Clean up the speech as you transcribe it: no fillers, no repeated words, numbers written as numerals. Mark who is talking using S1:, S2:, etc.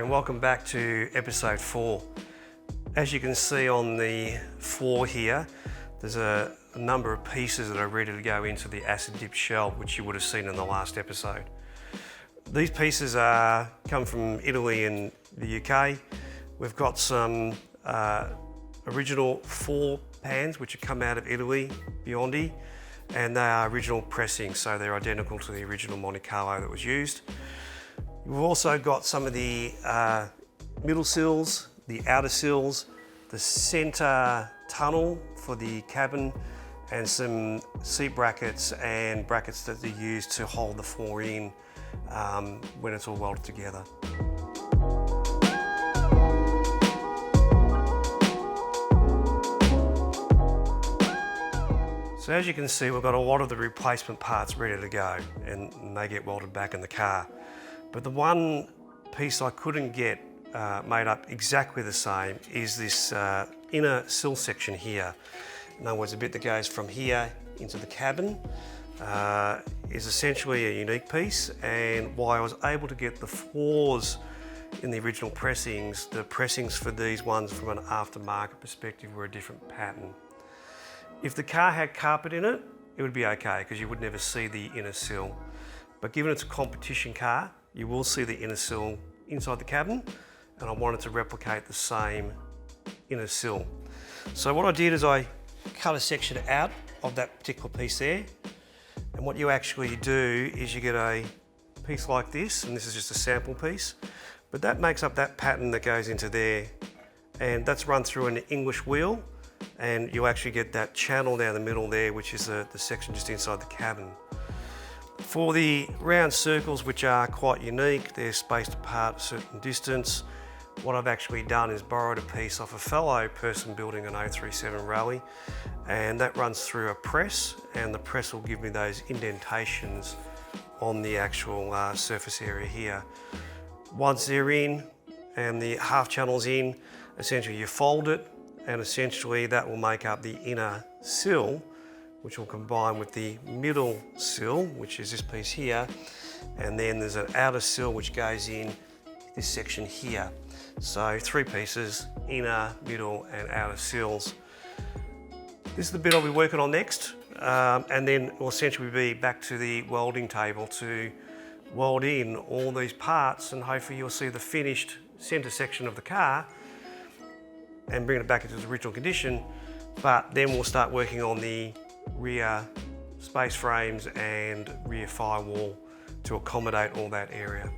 S1: and welcome back to episode 4. As you can see on the floor here, there's a number of pieces that are ready to go into the acid dip shell, which you would have seen in the last episode. These pieces come from Italy and the UK. We've got some original 4 pans which have come out of Italy, Biondi, and they are original pressings, so they're identical to the original Montecarlo that was used. We've also got some of the middle sills, the outer sills, the centre tunnel for the cabin, and some seat brackets and brackets that are used to hold the floor in when it's all welded together. So as you can see, we've got a lot of the replacement parts ready to go, and they get welded back in the car. But the one piece I couldn't get made up exactly the same is this inner sill section here. In other words, the bit that goes from here into the cabin is essentially a unique piece, and while I was able to get the floors in the original pressings, the pressings for these ones from an aftermarket perspective were a different pattern. If the car had carpet in it, it would be okay because you would never see the inner sill. But given it's a competition car, you will see the inner sill inside the cabin, and I wanted to replicate the same inner sill. So what I did is I cut a section out of that particular piece there, and what you actually do is you get a piece like this, and this is just a sample piece, but that makes up that pattern that goes into there, and that's run through an English wheel, and you actually get that channel down the middle there, which is the section just inside the cabin. For the round circles, which are quite unique, they're spaced apart a certain distance. What I've actually done is borrowed a piece off a fellow person building an 037 rally, and that runs through a press, and the press will give me those indentations on the actual surface area here. Once they're in and the half channel's in, essentially you fold it, and essentially that will make up the inner sill, which will combine with the middle sill, which is this piece here, and then there's an outer sill which goes in this section here. So 3 pieces, inner, middle and outer sills. This is the bit I'll be working on next, and then we'll essentially be back to the welding table to weld in all these parts, and hopefully you'll see the finished centre section of the car and bring it back into its original condition. But then we'll start working on the rear space frames and rear firewall to accommodate all that area.